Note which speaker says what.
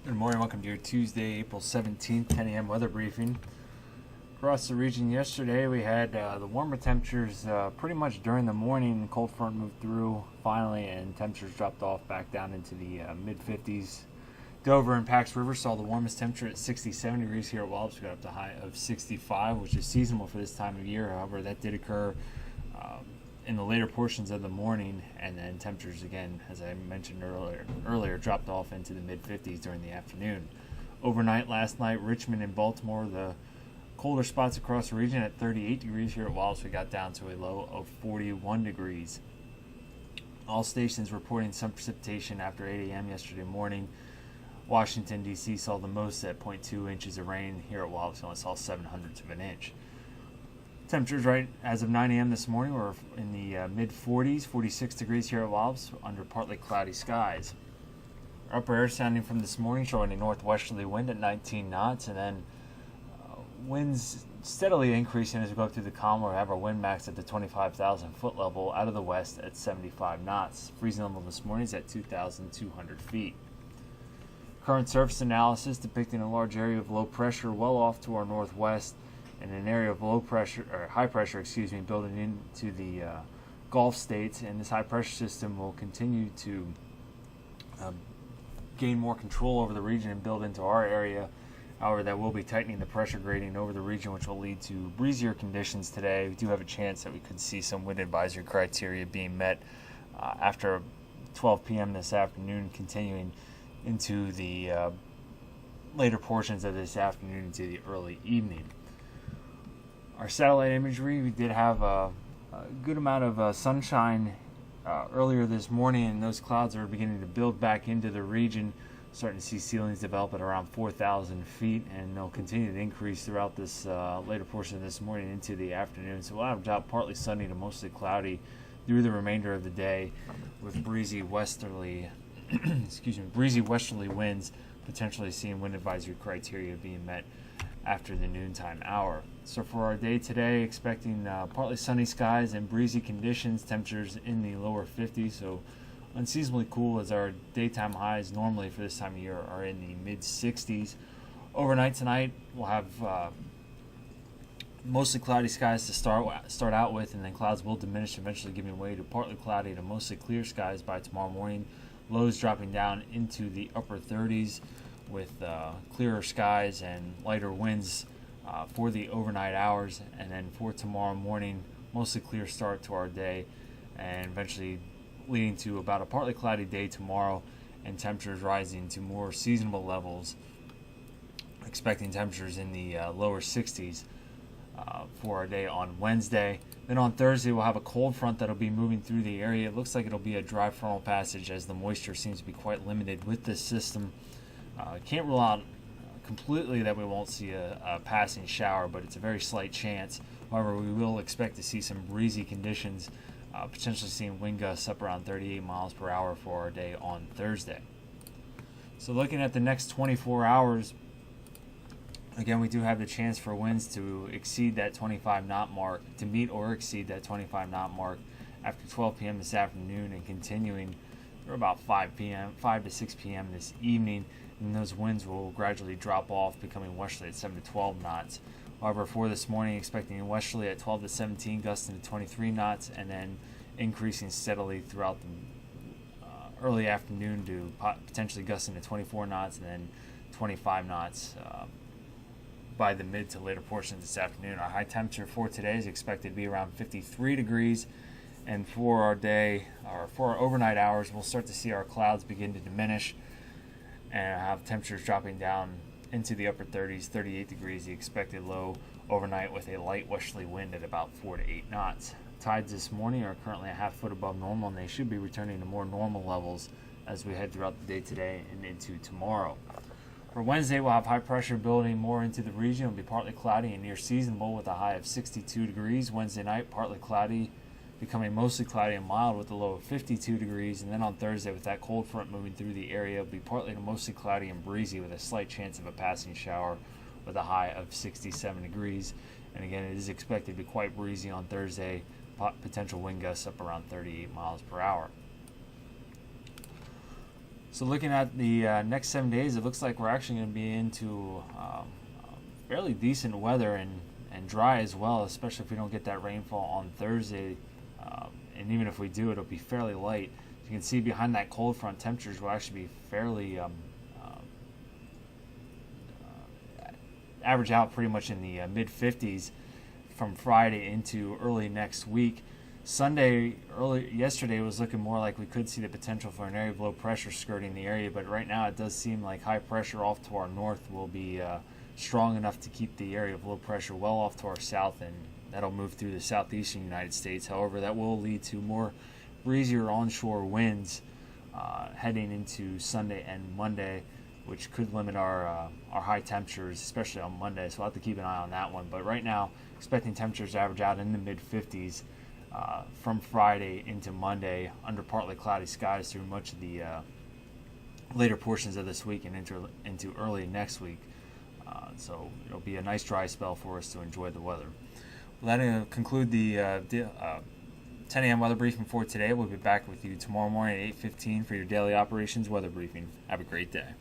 Speaker 1: Good morning. Welcome to your Tuesday, April 17th, 10 a.m. weather briefing. Across the region yesterday, we had the warmer temperatures pretty much during the morning. The cold front moved through finally, and temperatures dropped off back down into the mid-50s. Dover and Pax River saw the warmest temperature at 67 degrees here at Wallops. We got up to a high of 65, which is seasonable for this time of year. However, that did occur in the later portions of the morning, and then temperatures again, as I mentioned earlier, dropped off into the mid-50s during the afternoon. Overnight last night, Richmond and Baltimore, the colder spots across the region at 38 degrees. Here at Wallops, we got down to a low of 41 degrees. All stations reporting some precipitation after 8 a.m. yesterday morning. Washington, D.C. saw the most at 0.2 inches of rain. Here at Wallops, we only saw 0.07 of an inch. Temperatures right as of 9 a.m. this morning were in the mid-40s, 46 degrees here at Wallops under partly cloudy skies. Our upper air sounding from this morning showing a northwesterly wind at 19 knots, and then winds steadily increasing as we go up through the column. We'll have our wind max at the 25,000 foot level out of the west at 75 knots. Freezing level this morning is at 2,200 feet. Current surface analysis depicting a large area of low pressure well off to our northwest, and an area of high pressure, building into the Gulf states, and this high pressure system will continue to gain more control over the region and build into our area. However, that will be tightening the pressure gradient over the region, which will lead to breezier conditions today. We do have a chance that we could see some wind advisory criteria being met after 12 p.m. this afternoon, continuing into the later portions of this afternoon into the early evening. Our satellite imagery, we did have a good amount of sunshine earlier this morning, and those clouds are beginning to build back into the region. Starting to see ceilings develop at around 4,000 feet, and they'll continue to increase throughout this later portion of this morning into the afternoon. So we'll have about partly sunny to mostly cloudy through the remainder of the day, with breezy westerly winds, potentially seeing wind advisory criteria being met after the noontime hour. So for our day today, expecting partly sunny skies and breezy conditions, temperatures in the lower 50s, so unseasonably cool, as our daytime highs normally for this time of year are in the mid-60s. Overnight tonight, we'll have mostly cloudy skies to start out with, and then clouds will diminish, eventually giving way to partly cloudy to mostly clear skies by tomorrow morning. Lows dropping down into the upper 30s with clearer skies and lighter winds for the overnight hours, and then for tomorrow morning, mostly clear start to our day, and eventually leading to about a partly cloudy day tomorrow, and temperatures rising to more seasonable levels, expecting temperatures in the lower 60s for our day on Wednesday. Then on Thursday, we'll have a cold front that'll be moving through the area. It looks like it'll be a dry frontal passage, as the moisture seems to be quite limited with this system. Can't rule out completely that we won't see a passing shower, but it's a very slight chance. However, we will expect to see some breezy conditions, potentially seeing wind gusts up around 38 miles per hour for our day on Thursday. So looking at the next 24 hours, again, we do have the chance for winds to exceed that 25 knot mark, to meet or exceed that 25 knot mark after 12 p.m. this afternoon, and continuing through about 5 to 6 p.m. this evening. And those winds will gradually drop off, becoming westerly at 7 to 12 knots. However, for this morning, expecting westerly at 12 to 17, gusting to 23 knots, and then increasing steadily throughout the early afternoon to potentially gusting to 24 knots, and then 25 knots by the mid to later portion of this afternoon. Our high temperature for today is expected to be around 53 degrees, and for our day, or for our overnight hours, we'll start to see our clouds begin to diminish and have temperatures dropping down into the upper 30s, 38 degrees, the expected low overnight, with a light westerly wind at about 4 to 8 knots. Tides this morning are currently a half foot above normal, and they should be returning to more normal levels as we head throughout the day today and into tomorrow. For Wednesday, we'll have high pressure building more into the region. It'll be partly cloudy and near seasonable with a high of 62 degrees. Wednesday night, partly cloudy, becoming mostly cloudy and mild with a low of 52 degrees. And then on Thursday, with that cold front moving through the area, it'll be partly to mostly cloudy and breezy with a slight chance of a passing shower with a high of 67 degrees. And again, it is expected to be quite breezy on Thursday, potential wind gusts up around 38 miles per hour. So looking at the next 7 days, it looks like we're actually going to be into fairly decent weather and dry as well, especially if we don't get that rainfall on Thursday. And even if we do, it'll be fairly light. You can see behind that cold front, temperatures will actually be fairly average out pretty much in the mid 50s from Friday into early next week. Yesterday was looking more like we could see the potential for an area of low pressure skirting the area, but right now it does seem like high pressure off to our north will be strong enough to keep the area of low pressure well off to our south, and that'll move through the southeastern United States. However, that will lead to more breezier onshore winds heading into Sunday and Monday, which could limit our high temperatures, especially on Monday. So we'll have to keep an eye on that one. But right now, expecting temperatures to average out in the mid 50s from Friday into Monday under partly cloudy skies through much of the later portions of this week and into early next week. So it'll be a nice dry spell for us to enjoy the weather. Well, that'll conclude the 10 a.m. weather briefing for today. We'll be back with you tomorrow morning at 8:15 for your daily operations weather briefing. Have a great day.